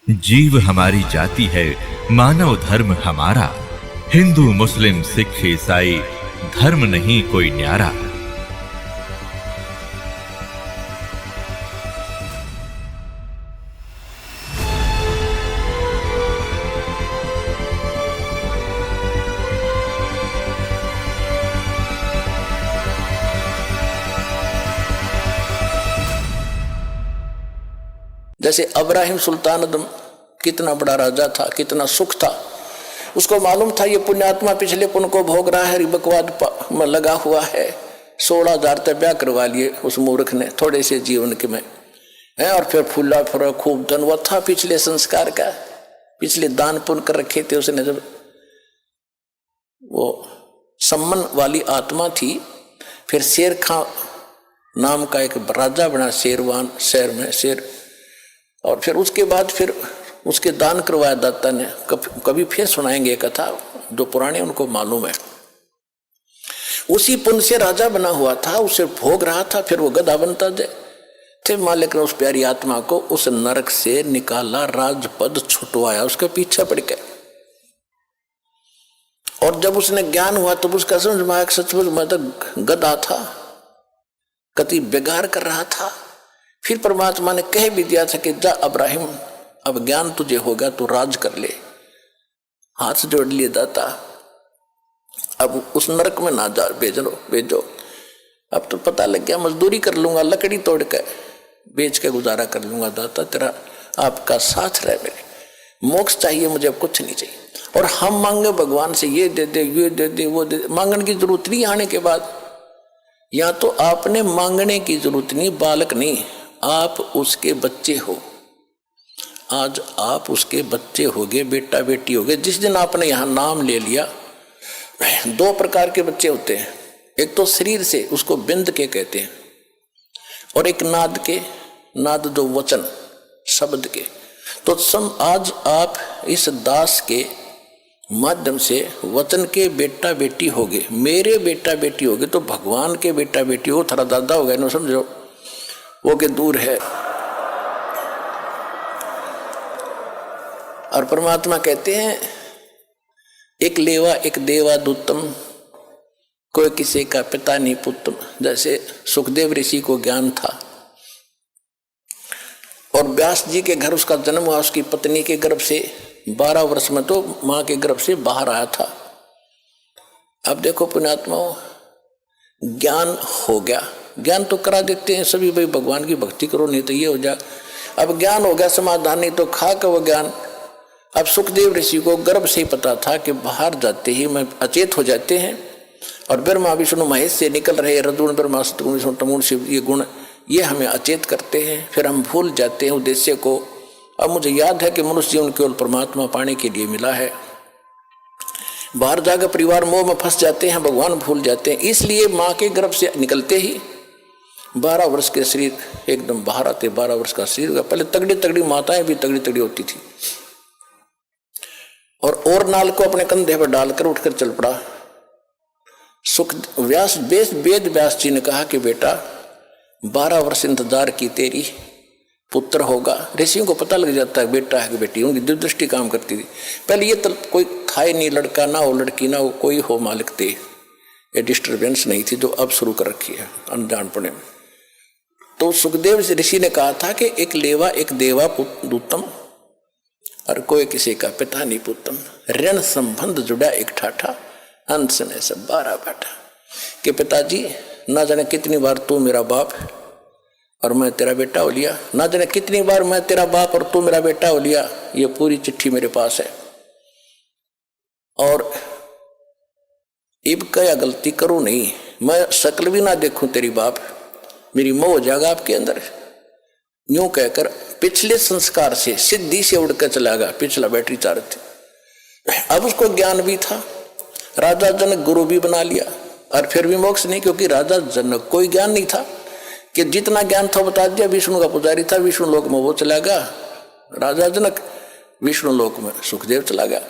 जीव हमारी जाति है, मानव धर्म हमारा। हिंदू मुस्लिम सिख ईसाई धर्म नहीं कोई न्यारा। जैसे अब्राहिम सुल्तान अदम कितना बड़ा राजा था, कितना सुख था। उसको मालूम था ये पुण्यात्मा पिछले पुण्य को भोग रहा है, बकवाद में लगा हुआ है। 16,000 तक ब्याह करवा लिए उस मूर्ख ने थोड़े से जीवन के में है। और फिर फूला फुरा खूब धन वो था पिछले संस्कार का, पिछले दान पुण्य कर रखे थे उसने। जब वो सम्मान वाली आत्मा थी, फिर शेर खां नाम का एक राजा बना शेरवान शहर में शेर। और फिर उसके बाद फिर उसके दान करवाया दाता ने। कभी फिर सुनाएंगे कथा जो पुराने उनको मालूम है। उसी पुण्य से राजा बना हुआ था, उसे भोग रहा था, फिर वो गधा बनता थे। मालिक ने उस प्यारी आत्मा को उस नरक से निकाला, राजपद छुटवाया, उसके पीछे पड़ गए। और जब उसने ज्ञान हुआ तब उसका समझ में आया सचमुच मैं तो गधा था, कति बेगार कर रहा था। फिर परमात्मा ने कह भी दिया था कि जा अब्राहिम, अब ज्ञान तुझे होगा तो राज कर ले। हाथ जोड़ लिए दाता, अब उस नरक में ना जा, भेजो। अब तो पता लग गया, मजदूरी कर लूंगा, लकड़ी तोड़ के बेच के गुजारा कर लूंगा। दाता तेरा आपका साथ रहे, मेरे मोक्ष चाहिए मुझे, अब कुछ नहीं चाहिए। और हम मांगे भगवान से ये दे दे, ये दे दे, वो दे दे, मांगने की जरूरत नहीं। आने के बाद या तो आपने मांगने की जरूरत नहीं, बालक नहीं, आप उसके बच्चे हो। आज आप उसके बच्चे होगे, बेटा बेटी होगे। जिस दिन आपने यहां नाम ले लिया, 2 प्रकार के बच्चे होते हैं। एक तो शरीर से, उसको बिंद के कहते हैं, और एक नाद के, नाद जो वचन शब्द के। तो आज आप इस दास के माध्यम से वचन के बेटा बेटी होगे, मेरे बेटा बेटी होगे। तो भगवान के बेटा बेटी हो, थारा दादा हो गए ना, समझो वो के दूर है। और परमात्मा कहते हैं एक लेवा एक देवा दूतम, कोई किसी का पिता नहीं पुत्रम। जैसे सुखदेव ऋषि को ज्ञान था और व्यास जी के घर उसका जन्म हुआ, उसकी पत्नी के गर्भ से 12 वर्ष में तो मां के गर्भ से बाहर आया था। अब देखो पुण्यात्माओं, ज्ञान हो गया, ज्ञान तो करा देते हैं सभी, भाई भगवान की भक्ति करो नहीं तो ये हो जाए। अब ज्ञान हो गया, समाधान नहीं तो खा का वो ज्ञान। अब सुखदेव ऋषि को गर्भ से ही पता था कि बाहर जाते ही मैं अचेत हो जाते हैं, और ब्रह्मा विष्णु महेश से निकल रहे रजोगुण ब्रह्मा सतगुण विष्णु तमोगुण शिव, ये गुण ये हमें अचेत करते हैं। फिर हम भूल जाते हैं उद्देश्य को। अब मुझे याद है कि मनुष्य जीवन केवल परमात्मा पाने के लिए मिला है। बाहर जाकर परिवार मोह में फंस जाते हैं, भगवान भूल जाते हैं। इसलिए माँ के गर्भ से निकलते ही 12 वर्ष के शरीर एकदम बाहर आते, 12 वर्ष का शरीर। पहले तगड़ी तगड़ी माताएं भी तगड़ी तगड़ी होती थी। और नाल को अपने कंधे पर डालकर उठकर चल पड़ा। वेद व्यास जी ने कहा कि बेटा 12 वर्ष इंतजार की, तेरी पुत्र होगा। ऋषियों को पता लग जाता है बेटा है कि बेटी, उनकी दिव्यदृष्टि काम करती थी। पहले ये तो कोई था ही नहीं, लड़का ना हो लड़की ना हो, कोई हो मालिक थे। ये डिस्टर्बेंस नहीं थी जो अब शुरू कर रखी है अनजानपने में। तो सुखदेव ऋषि ने कहा था कि एक लेवा एक देवा दूतम, और कोई किसी का पिता नहीं पुत्रम। ऋण संबंध जुड़ा एक ठाठा, अंत में सब 12 बाटा। कि पिताजी ना जाने कितनी बार तू मेरा बाप और मैं तेरा बेटा हो लिया, ना जाने कितनी बार मैं तेरा बाप और तू मेरा बेटा हो लिया। ये पूरी चिट्ठी मेरे पास है। और इब क्या गलती करूं नहीं, मैं शक्ल भी ना देखूं तेरी बाप, मेरी मोह हो जाएगा आपके अंदर। यूं कहकर पिछले संस्कार से सिद्धि से उड़कर चला गया। पिछला बैटरी चार्ज थी। अब उसको ज्ञान भी था, राजा जनक गुरु भी बना लिया, और फिर भी मोक्ष नहीं, क्योंकि राजा जनक कोई ज्ञान नहीं था कि जितना ज्ञान था बता दिया। विष्णु का पुजारी था, विष्णु लोक में वो चला गया राजा जनक, विष्णु लोक में सुखदेव चला गया।